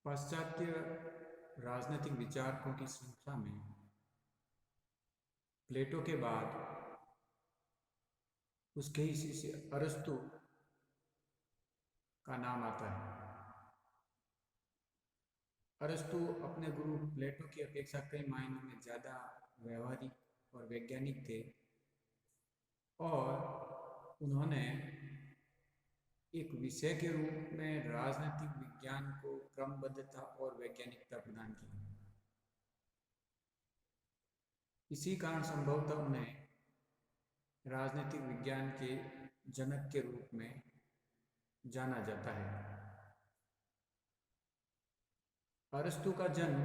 पाश्चात्य राजनीतिक विचारकों की श्रृंखला में प्लेटो के बाद उसके ही शिष्य अरस्तु का नाम आता है। अरस्तु अपने गुरु प्लेटो की अपेक्षा कई मायनों में ज़्यादा व्यवहारिक और वैज्ञानिक थे और उन्होंने एक विषय के रूप में राजनीतिक विज्ञान को क्रमबद्धता और वैज्ञानिकता प्रदान की। इसी कारण संभवतः उन्हें राजनीतिक विज्ञान के जनक के रूप में जाना जाता है। अरस्तु का जन्म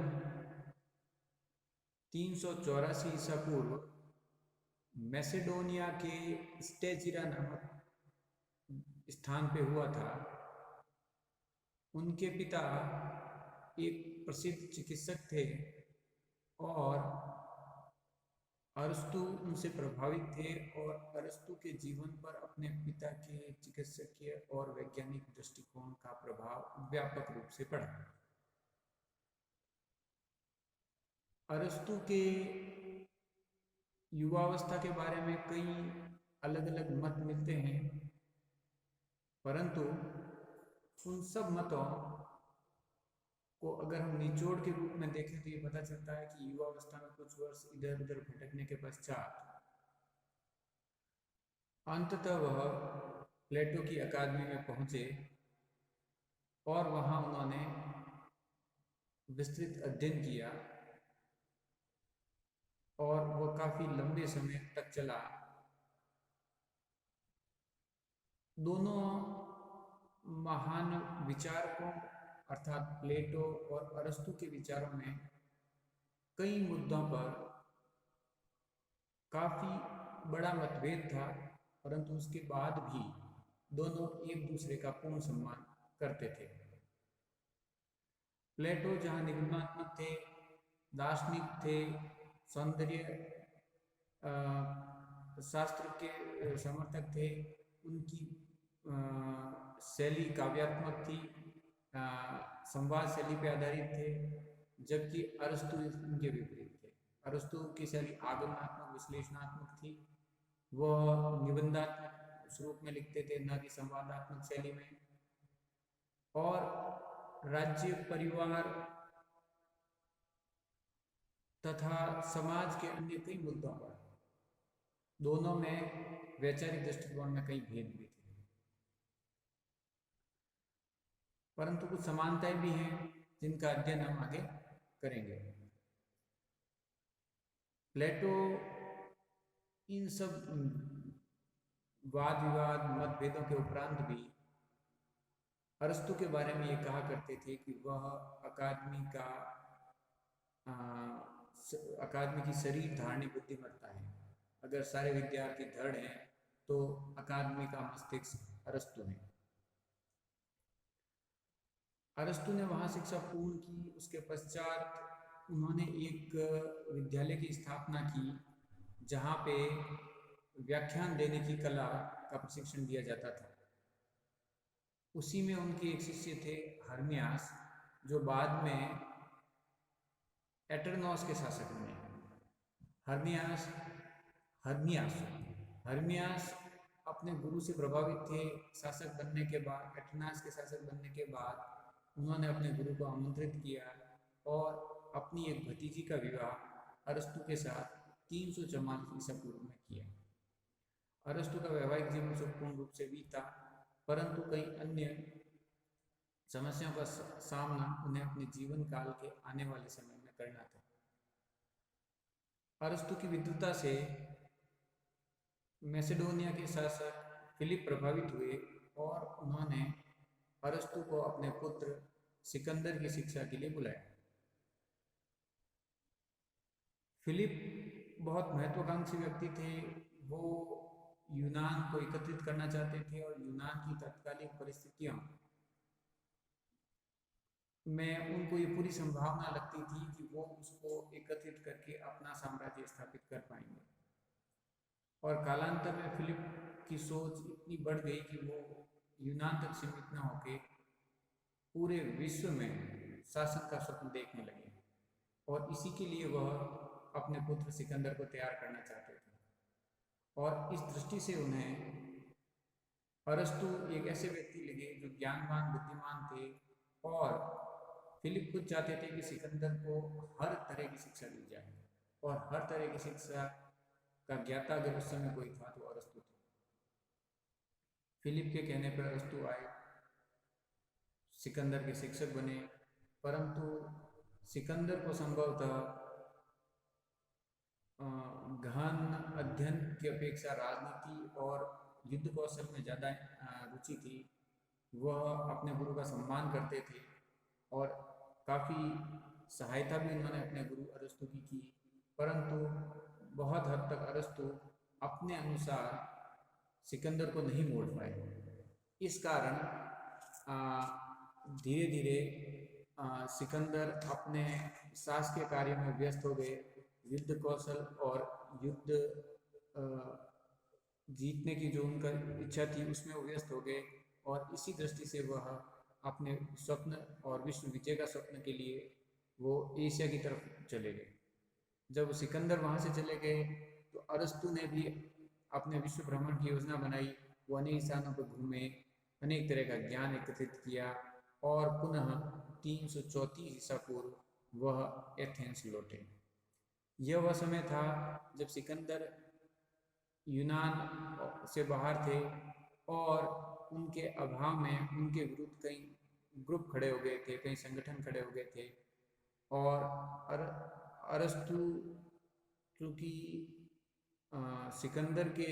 384 ईसा पूर्व मैसेडोनिया के स्टेजिरा नामक स्थान पे हुआ था। उनके पिता एक प्रसिद्ध चिकित्सक थे और अरस्तु उनसे प्रभावित थे और अरस्तु के जीवन पर अपने पिता के चिकित्सकीय और वैज्ञानिक दृष्टिकोण का प्रभाव व्यापक रूप से पड़ा। अरस्तु के युवावस्था के बारे में कई अलग अलग मत मिलते हैं, परंतु उन सब मतों को अगर हम निचोड़ के रूप में देखें तो ये पता चलता है कि युवावस्था में कुछ वर्ष इधर उधर भटकने के पश्चात अंततः वह प्लेटो की अकादमी में पहुंचे और वहां उन्होंने विस्तृत अध्ययन किया और वह काफी लंबे समय तक चला। दोनों महान विचारकों अर्थात प्लेटो और अरस्तु के विचारों में कई मुद्दों पर काफी बड़ा मतभेद था, परंतु उसके बाद भी दोनों एक दूसरे का पूर्ण सम्मान करते थे। प्लेटो जहाँ निगमात्मक थे, दार्शनिक थे, सौंदर्य शास्त्र के समर्थक थे, उनकी शैली काव्यात्मक थी, संवाद शैली पर आधारित थे, जबकि अरस्तु उनके विपरीत थे। अरस्तु की शैली आगमनात्मक विश्लेषणात्मक थी, वह निबंधात्मक स्वरूप में लिखते थे, न कि संवादात्मक शैली में। और राज्य, परिवार तथा समाज के अन्य कई मुद्दों पर दोनों में वैचारिक दृष्टिकोण में कई भेद भी थे, परंतु कुछ समानताएं भी हैं जिनका अध्ययन हम आगे करेंगे। प्लेटो इन सब वाद विवाद मतभेदों के उपरांत भी अरस्तु के बारे में ये कहा करते थे कि वह अकादमी की शरीर धारणी बुद्धिमत्ता है। अगर सारे विद्यार्थी दृढ़ हैं तो अकादमी का मस्तिष्क अरस्तु है। अरस्तु ने वहाँ शिक्षा पूर्ण की। उसके पश्चात उन्होंने एक विद्यालय की स्थापना की जहाँ पे व्याख्यान देने की कला का प्रशिक्षण दिया जाता था। उसी में उनके एक शिष्य थे हर्मियास, जो बाद में एटरनॉस के शासक बने। हर्मियास अपने गुरु से प्रभावित थे। शासक बनने के बाद, एटरनॉस के शासक बनने के बाद उन्होंने अपने गुरु को आमंत्रित किया और अपनी एक भतीजी का विवाह अरस्तु के साथ 344 ईसा पूर्व में किया। अरस्तु का वैवाहिक जीवन सुखपूर्ण रूप से बीता, परंतु कई अन्य समस्याओं का सामना उन्हें अपने जीवन काल के आने वाले समय में करना था। अरस्तु की विद्वता से मैसेडोनिया के शासक फिलिप प्रभावित हुए और उन्होंने अरस्तु को अपने पुत्र सिकंदर की शिक्षा के लिए बुलाया। फिलिप बहुत महत्वाकांक्षी व्यक्ति थे। वो यूनान को एकत्रित करना चाहते थे और यूनान की तत्कालीन परिस्थितियों में उनको ये पूरी संभावना लगती थी कि वो उसको एकत्रित करके अपना साम्राज्य स्थापित कर पाएंगे। और कालांतर में फिलिप की सोच इतनी बढ़ गई कि वो यूनान तक सीमित न होकर पूरे विश्व में शासन का स्वप्न देखने लगे और इसी के लिए वह अपने पुत्र सिकंदर को तैयार करना चाहते थे। और इस दृष्टि से उन्हें अरस्तु एक ऐसे व्यक्ति लगे जो ज्ञानवान बुद्धिमान थे और फिलिप खुद चाहते थे कि सिकंदर को हर तरह की शिक्षा दी जाए और हर तरह की शिक्षा का ज्ञाता अगर उस समय कोई था तो अरस्तु थे। फिलिप के कहने पर अरस्तु आए, सिकंदर के शिक्षक बने, परंतु सिकंदर को संभवतः गहन अध्ययन की अपेक्षा राजनीति और युद्ध कौशल में ज़्यादा रुचि थी। वह अपने गुरु का सम्मान करते थे और काफ़ी सहायता भी उन्होंने अपने गुरु अरस्तु की, परंतु बहुत हद तक अरस्तु अपने अनुसार सिकंदर को नहीं मोड़ पाए। इस कारण धीरे धीरे सिकंदर अपने शासकीय कार्य में व्यस्त हो गए, युद्ध कौशल और युद्ध जीतने की जो उनका इच्छा थी उसमें वो व्यस्त हो गए और इसी दृष्टि से वह अपने स्वप्न और विश्व विजय का स्वप्न के लिए वो एशिया की तरफ चले गए। जब सिकंदर वहाँ से चले गए तो अरस्तु ने भी अपने विश्व भ्रमण की योजना बनाई। वो अनेक स्थानों पर घूमे, अनेक तरह का ज्ञान एकत्रित किया और पुनः 334 ईसा पूर्व वह एथेंस लौटे। यह वह समय था जब सिकंदर यूनान से बाहर थे और उनके अभाव में उनके विरुद्ध कई ग्रुप खड़े हो गए थे, कई संगठन खड़े हो गए थे और अरस्तु क्योंकि सिकंदर के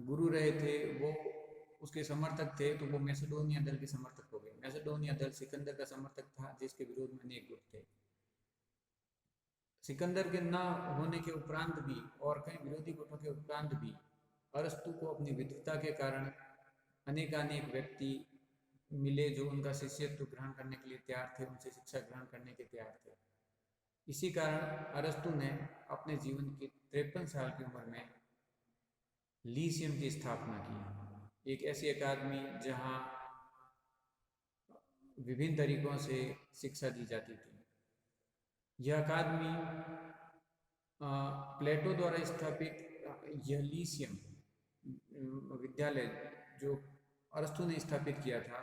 गुरु रहे थे, वो उसके समर्थक थे, तो वो मैसेडोनिया दल के समर्थक हो गए। मैसेडोनिया दल सिकंदर का समर्थक था जिसके विरोध में अनेक ग्रुप थे। सिकंदर के न होने के उपरांत भी और कई विरोधी गुटों के उपरांत भी अरस्तु को अपनी विद्वता के कारण अनेकानेक व्यक्ति मिले जो उनका शिष्यत्व ग्रहण करने के लिए तैयार थे, उनसे शिक्षा ग्रहण करने के तैयार थे। इसी कारण अरस्तु ने अपने जीवन की 53 साल की उम्र में लीसियम की स्थापना की, एक ऐसी अकादमी जहां विभिन्न तरीकों से शिक्षा दी जाती थी। यह अकादमी प्लेटो द्वारा स्थापित यह लीसियम विद्यालय जो अरस्तु ने स्थापित किया था,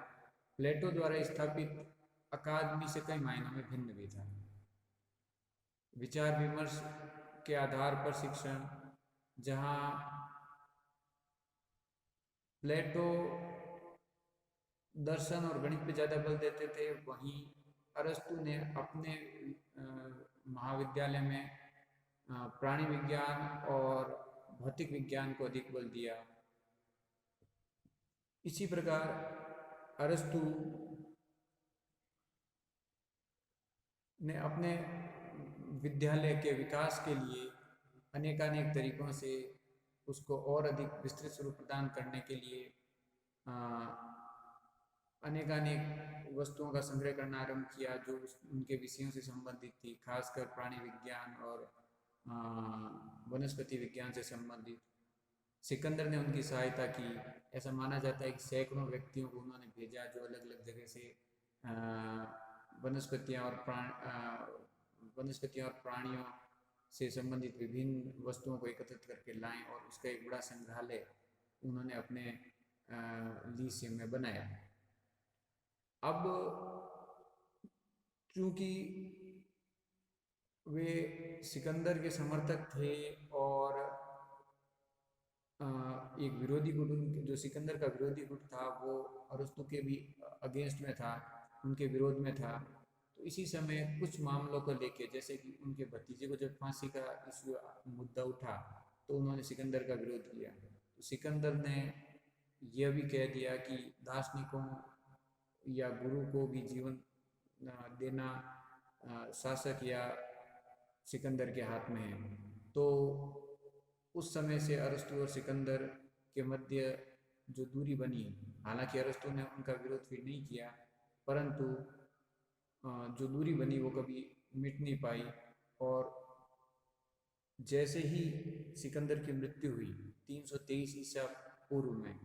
प्लेटो द्वारा स्थापित अकादमी से कई मायनों में भिन्न भी था। विचार विमर्श के आधार पर शिक्षण, जहाँ प्लेटो दर्शन और गणित पे ज़्यादा बल देते थे, वहीं अरस्तु ने अपने महाविद्यालय में प्राणी विज्ञान और भौतिक विज्ञान को अधिक बल दिया। इसी प्रकार अरस्तु ने अपने विद्यालय के विकास के लिए अनेकानेक तरीकों से उसको और अधिक विस्तृत स्वरूप प्रदान करने के लिए अनेकानेक वस्तुओं का संग्रह करना आरंभ किया जो उनके विषयों से संबंधित थी, खासकर प्राणी विज्ञान और वनस्पति विज्ञान से संबंधित। सिकंदर ने उनकी सहायता की। ऐसा माना जाता है कि सैकड़ों व्यक्तियों को उन्होंने भेजा जो अलग अलग जगह से वनस्पतियाँ और प्राणियों से संबंधित विभिन्न वस्तुओं को एकत्रित करके लाएं और उसका एक बड़ा संग्रहालय उन्होंने अपने लीसियम में बनाया। अब चूँकि वे सिकंदर के समर्थक थे और एक विरोधी गुट, जो सिकंदर का विरोधी गुट था वो अरस्तु के भी अगेंस्ट में था, उनके विरोध में था। तो इसी समय कुछ मामलों को लेके, जैसे कि उनके भतीजे को जब फांसी का इशू मुद्दा उठा तो उन्होंने सिकंदर का विरोध किया। तो सिकंदर ने यह भी कह दिया कि दार्शनिकों या गुरु को भी जीवन देना शासक या सिकंदर के हाथ में है। तो उस समय से अरस्तु और सिकंदर के मध्य जो दूरी बनी, हालांकि अरस्तु ने उनका विरोध फिर नहीं किया, परंतु जो दूरी बनी वो कभी मिट नहीं पाई। और जैसे ही सिकंदर की मृत्यु हुई 323 ईसा पूर्व में,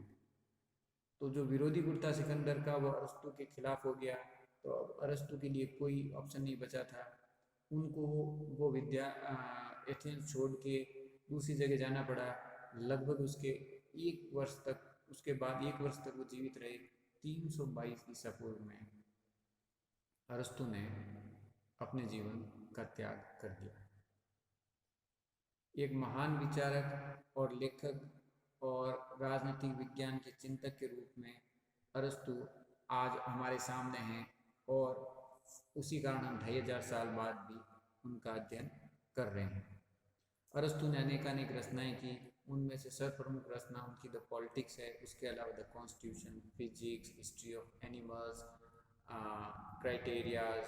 तो जो विरोधी गुट था सिकंदर का वो अरस्तु के खिलाफ हो गया। तो अब अरस्तु के लिए कोई ऑप्शन नहीं बचा था। उनको वो विद्या एथेंस छोड़ के दूसरी जगह जाना पड़ा। लगभग उसके 1 वर्ष तक, उसके बाद 1 वर्ष तक वो जीवित रहे। 322 ईसा पूर्व में अरस्तु ने अपने जीवन का त्याग कर दिया। एक महान विचारक और लेखक और राजनीतिक विज्ञान के चिंतक के रूप में अरस्तु आज हमारे सामने हैं, और उसी कारण हम 2500 साल बाद भी उनका अध्ययन कर रहे हैं। अरस्तु ने अनेकानेक रचनाएं की। उनमें से सर्वप्रमुख रचना उनकी द पॉलिटिक्स है। उसके अलावा the constitution, physics, history of animals, criterias,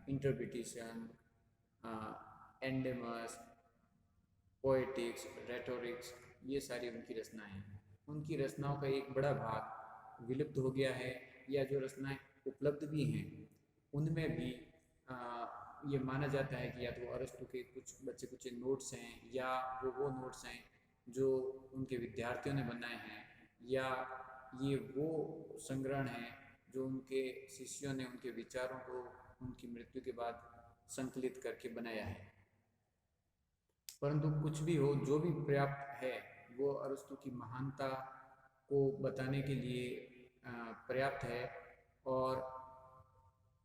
interpretation, एंडेमस, पोएटिक्स, रेटोरिक्स, ये सारी उनकी रचनाएं हैं। उनकी रचनाओं का एक बड़ा भाग विलुप्त हो गया है, या जो रचनाएं उपलब्ध भी हैं उनमें भी ये माना जाता है कि या तो अरस्तु के कुछ बच्चे कुछ नोट्स हैं, या वो नोट्स हैं जो उनके विद्यार्थियों ने बनाए हैं, या ये वो संग्रहण हैं जो उनके शिष्यों ने उनके विचारों को उनकी मृत्यु के बाद संकलित करके बनाया है। परंतु कुछ भी हो, जो भी पर्याप्त है वो अरस्तु की महानता को बताने के लिए पर्याप्त है। और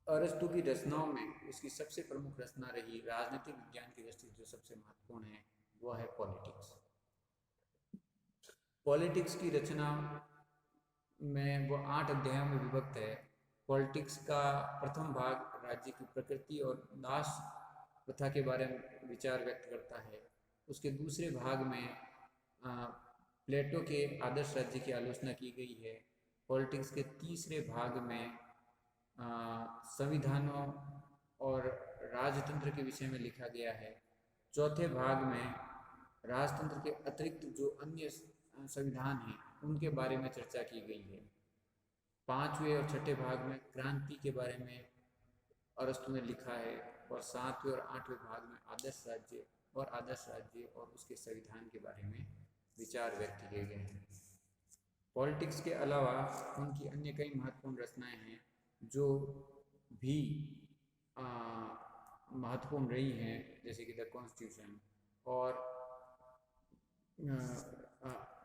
अरस्तु की रचनाओं में उसकी सबसे प्रमुख रचना रही राजनीतिक विज्ञान की दृष्टि जो सबसे महत्वपूर्ण है, वह है पॉलिटिक्स। पॉलिटिक्स की रचना में वो 8 अध्यायों में विभक्त है। पॉलिटिक्स का प्रथम भाग राज्य की प्रकृति और दास प्रथा के बारे में विचार व्यक्त करता है। उसके दूसरे भाग में प्लेटो के आदर्श राज्य की आलोचना की गई है। पॉलिटिक्स के तीसरे भाग में संविधानों और राजतंत्र के विषय में लिखा गया है। चौथे भाग में राजतंत्र के अतिरिक्त जो अन्य संविधान हैं उनके बारे में चर्चा की गई है। पांचवें और छठे भाग में क्रांति के बारे में अरस्तु ने लिखा है, और सातवें और आठवें भाग में आदर्श राज्य और उसके संविधान के बारे में विचार व्यक्त किए गए हैं। पॉलिटिक्स के अलावा उनकी अन्य कई महत्वपूर्ण रचनाएं हैं जो भी महत्वपूर्ण रही हैं, जैसे कि द कॉन्स्टिट्यूशन और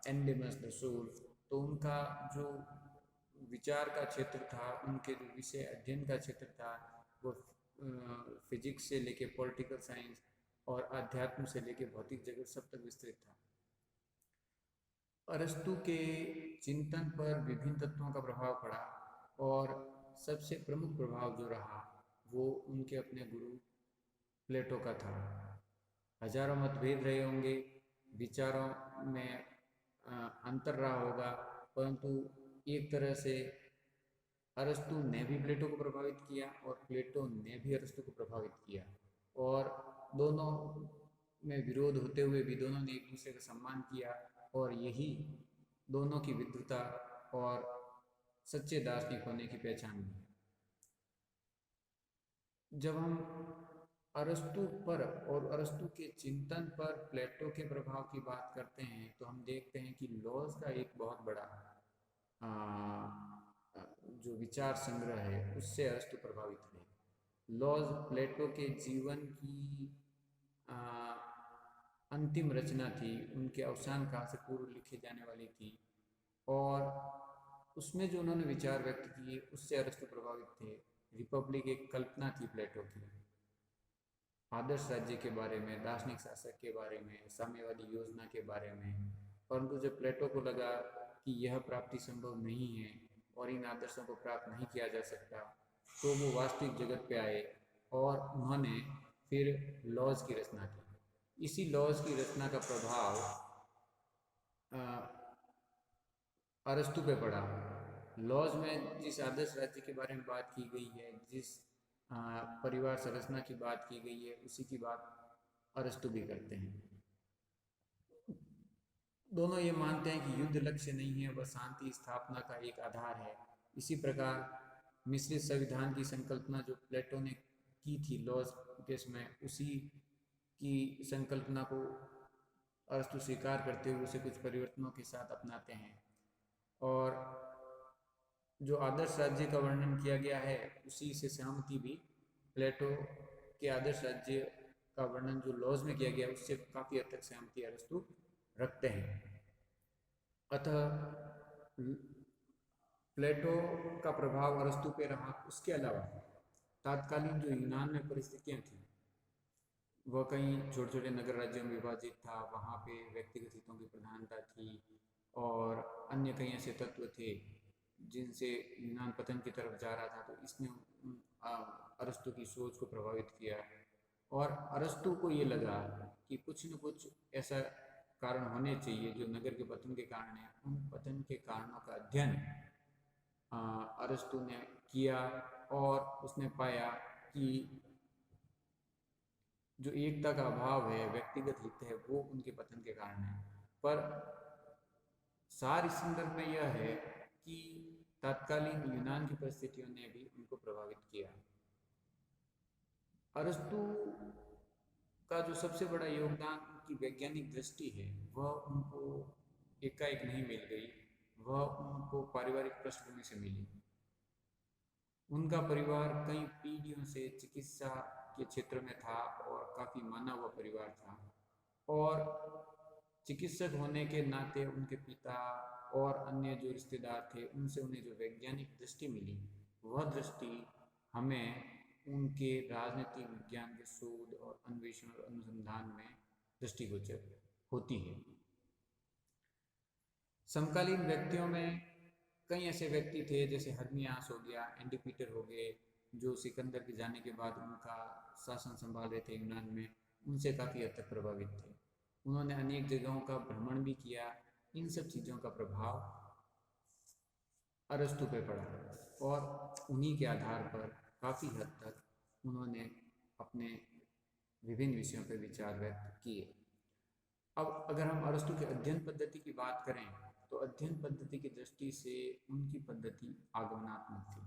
एंडेमस द सोल। तो उनका जो विचार का क्षेत्र था, उनके जो विषय अध्ययन का क्षेत्र था, वो फिजिक्स से लेके पॉलिटिकल साइंस और अध्यात्म से लेके भौतिक जगत सब तक विस्तृत था। अरस्तु के चिंतन पर विभिन्न तत्वों का प्रभाव पड़ा, और सबसे प्रमुख प्रभाव जो रहा वो उनके अपने गुरु प्लेटो का था। हजारों मतभेद रहे होंगे, विचारों में अंतर रहा होगा, परंतु एक तरह से अरस्तु ने भी प्लेटो को प्रभावित किया और प्लेटो ने भी अरस्तु को प्रभावित किया, और दोनों में विरोध होते हुए भी दोनों ने एक दूसरे का सम्मान किया, और यही दोनों की विद्वता और सच्चे दार्शनिक होने की पहचान है। जब हम अरस्तु पर और अरस्तु के चिंतन पर प्लेटो के प्रभाव की बात करते हैं, तो हम देखते हैं कि लॉज का एक बहुत बड़ा जो विचार संग्रह है उससे अरस्तु प्रभावित है। लॉज प्लेटो के जीवन की अंतिम रचना थी, उनके अवसान काल से पूर्व लिखी जाने वाली थी, और उसमें जो उन्होंने विचार व्यक्त किए उससे अरस्तु प्रभावित थे। रिपब्लिक एक कल्पना थी प्लेटो की, आदर्श राज्य के बारे में, दार्शनिक शासक के बारे में, साम्यवादी योजना के बारे में। परंतु जब प्लेटो को लगा कि यह प्राप्ति संभव नहीं है और इन आदर्शों को प्राप्त नहीं किया जा सकता, तो वो वास्तविक जगत पे आए और उन्होंने फिर लॉज की रचना की। इसी लॉज की रचना का प्रभाव अरस्तु पे पड़ा। लॉज में जिस आदर्श राज्य के बारे में बात की गई है, जिस परिवार संरचना की बात की गई है, उसी की बात अरस्तु भी करते हैं। दोनों ये मानते हैं कि युद्ध लक्ष्य नहीं है, वह शांति स्थापना का एक आधार है। इसी प्रकार मिश्रित संविधान की संकल्पना जो प्लेटो ने की थी लॉज के समय, उसी की संकल्पना को अरस्तु स्वीकार करते हुए उसे कुछ परिवर्तनों के साथ अपनाते हैं। और जो आदर्श राज्य का वर्णन किया गया है उसी से सहमति भी प्लेटो के आदर्श राज्य का वर्णन जो लॉज में किया गया उससे काफ़ी हद तक सहमति अरस्तु रखते हैं। अतः प्लेटो का प्रभाव अरस्तु पे रहा। उसके अलावा तात्कालीन जो यूनान में परिस्थितियाँ थी वह कई छोटे छोटे नगर राज्यों में विभाजित था, वहाँ पे व्यक्तिगत हितों की प्रधानता थी और अन्य कई ऐसे तत्व थे जिनसे यूनान पतन की तरफ जा रहा था। तो इसने अरस्तु की सोच को प्रभावित किया और अरस्तु को ये लगा कि कुछ न कुछ ऐसा कारण होने चाहिए जो नगर के पतन के कारण है। उन पतन के कारणों का अध्ययन अरस्तु ने किया और उसने पाया कि जो एकता का अभाव है, व्यक्तिगत हित है, वो उनके पतन के कारण है। पर सार इस संदर्भ में यह है कि तत्कालीन यूनान की परिस्थितियों ने भी उनको प्रभावित किया। अरस्तु का जो सबसे बड़ा योगदान उनकी वैज्ञानिक दृष्टि है वह उनको एकाएक नहीं मिल गई, वह उनको पारिवारिक पृष्ठभूमि से मिली। उनका परिवार कई पीढ़ियों से चिकित्सा के क्षेत्र में था और काफ़ी माना हुआ परिवार था और चिकित्सक होने के नाते उनके पिता और अन्य जो रिश्तेदार थे उनसे उन्हें जो वैज्ञानिक दृष्टि मिली वह दृष्टि हमें उनके राजनीतिक विज्ञान के शोध और अन्वेषण और अनुसंधान में दृष्टिगोचर होती है। समकालीन व्यक्तियों में कई ऐसे व्यक्ति थे जैसे हर्मियास हो गया, एंटीपीटर हो गए, जो सिकंदर के जाने के बाद उनका शासन संभाल रहे थे यूनान में, उनसे काफ़ी हद तक प्रभावित थे। उन्होंने अनेक जगहों का भ्रमण भी किया। इन सब चीज़ों का प्रभाव अरस्तु पे पड़ा और उन्हीं के आधार पर काफ़ी हद तक उन्होंने अपने विभिन्न विषयों पर विचार व्यक्त किए। अब अगर हम अरस्तु के अध्ययन पद्धति की बात करें तो अध्ययन पद्धति की दृष्टि से उनकी पद्धति आगमनात्मक थी।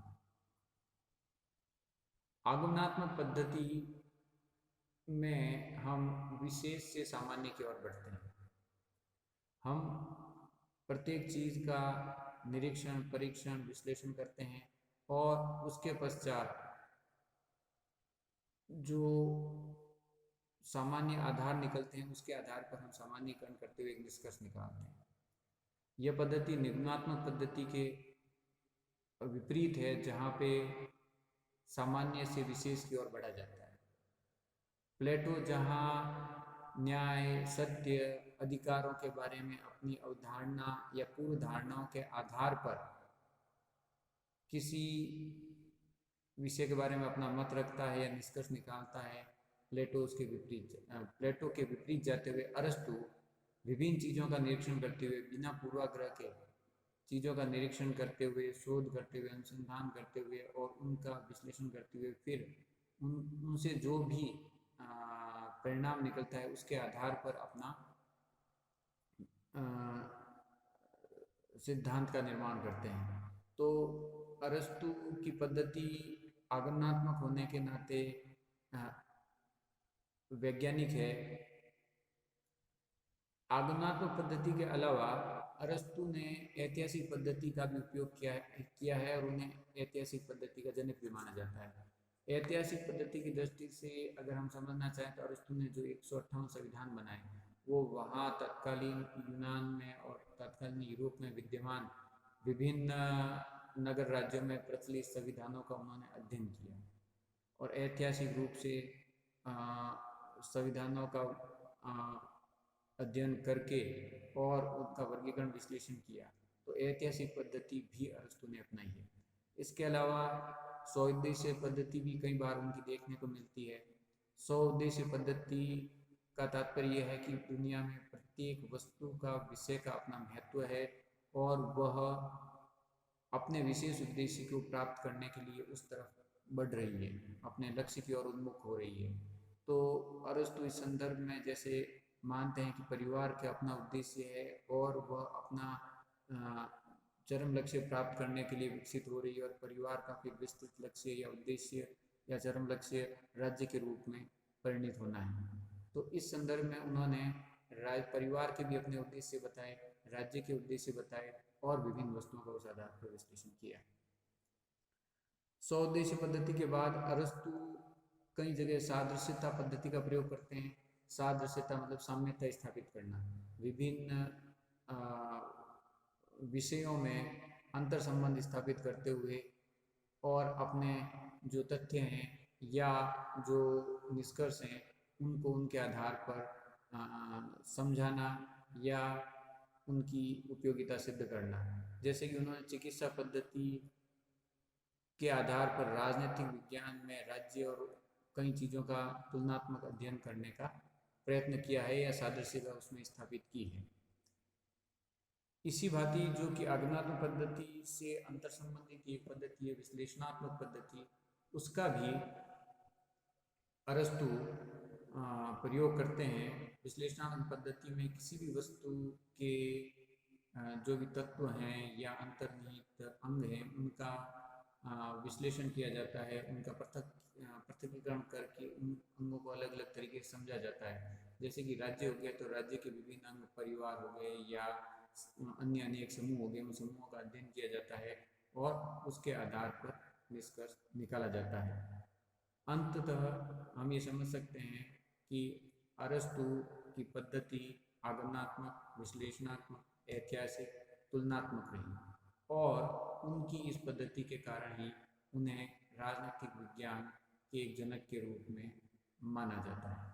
आगमनात्मक पद्धति में हम विशेष से सामान्य की ओर बढ़ते हैं। हम प्रत्येक चीज़ का निरीक्षण, परीक्षण, विश्लेषण करते हैं और उसके पश्चात जो सामान्य आधार निकलते हैं उसके आधार पर हम सामान्यीकरण करते हुए एक निष्कर्ष निकालते हैं। यह पद्धति निगमात्मक पद्धति के विपरीत है, जहाँ पे सामान्य से विशेष की ओर बढ़ा जाता है। प्लेटो जहाँ न्याय, सत्य, अधिकारों के बारे में अपनी अवधारणा या पूर्व धारणाओं के आधार पर किसी विषय के बारे में अपना मत रखता है या निष्कर्ष निकालता है, प्लेटो के विपरीत जाते हुए अरस्तु विभिन्न चीज़ों का निरीक्षण करते हुए, बिना पूर्वाग्रह के चीज़ों का निरीक्षण करते हुए, शोध करते हुए, अनुसंधान करते हुए और उनका विश्लेषण करते हुए फिर उनसे जो भी परिणाम निकलता है उसके आधार पर अपना सिद्धांत का निर्माण करते हैं। तो अरस्तु की पद्धति आगमनात्मक होने के नाते वैज्ञानिक है। आगमनात्मक पद्धति के अलावा अरस्तु ने ऐतिहासिक पद्धति का भी उपयोग किया है और उन्हें ऐतिहासिक पद्धति का जनक भी माना जाता है। ऐतिहासिक पद्धति की दृष्टि से अगर हम समझना चाहें तो अरस्तु ने जो 158 संविधान बनाए वो वहाँ तत्कालीन यूनान में और तत्कालीन यूरोप में विद्यमान विभिन्न नगर राज्यों में प्रचलित संविधानों का उन्होंने अध्ययन किया और ऐतिहासिक रूप से संविधानों का अध्ययन करके और उनका वर्गीकरण विश्लेषण किया। तो ऐतिहासिक पद्धति भी अरस्तु ने अपनाई है। इसके अलावा स्वउद्देश्य पद्धति भी कई बार उनकी देखने को मिलती है। स्वउद्देश्य पद्धति का तात्पर्य यह है कि दुनिया में प्रत्येक वस्तु का विषय का अपना महत्व है और वह अपने विशेष उद्देश्य को प्राप्त करने के लिए उस तरफ बढ़ रही है, अपने लक्ष्य की ओर उन्मुख हो रही है। तो अरस्तु इस संदर्भ में जैसे मानते हैं कि परिवार का अपना उद्देश्य है और वह अपना चरम लक्ष्य प्राप्त करने के लिए विकसित हो रही है और परिवार का फिर विस्तृत लक्ष्य या उद्देश्य या चरम लक्ष्य राज्य के रूप में परिणित होना है। तो इस संदर्भ में उन्होंने परिवार के भी अपने उद्देश्य बताए, राज्य के उद्देश्य बताए और विभिन्न वस्तुओं का उस आधार पर विश्लेषण किया। सौदेशी पद्धति के बाद अरस्तु कई जगह सादृश्यता पद्धति का प्रयोग करते हैं। सादृश्यता मतलब साम्यता स्थापित करना, विभिन्न विषयों में अंतर संबंध स्थापित करते हुए और अपने जो तथ्य हैं या जो निष्कर्ष हैं उनको उनके आधार पर समझाना या उनकी उपयोगिता सिद्ध करना। जैसे कि उन्होंने चिकित्सा पद्धति के आधार पर राजनीतिक विज्ञान में राज्य और कई चीज़ों का तुलनात्मक अध्ययन करने का प्रयत्न किया है या सादृश्यता उसमें स्थापित की है। इसी भांति जो कि आगमनात्मक पद्धति से अंतर संबंधी की एक पद्धति है विश्लेषणात्मक पद्धति, उसका भी अरस्तु प्रयोग करते हैं। विश्लेषणात्मक पद्धति में किसी भी वस्तु के जो भी तत्व हैं या अंतर्निहित अंग हैं उनका विश्लेषण किया जाता है, उनका पृथक्कीकरण करके उन अंगों को अलग अलग तरीके से समझा जाता है। जैसे कि राज्य हो गया तो राज्य के विभिन्न अंग परिवार हो गए या अन्य अनेक समूह हो गए, उन समूहों का अध्ययन किया जाता है और उसके आधार पर निष्कर्ष निकाला जाता है। अंततः हम ये समझ सकते हैं कि अरस्तु की पद्धति आगमनात्मक, विश्लेषणात्मक, ऐतिहासिक, तुलनात्मक रही और उनकी इस पद्धति के कारण ही उन्हें राजनीतिक विज्ञान के एक जनक के रूप में माना जाता है।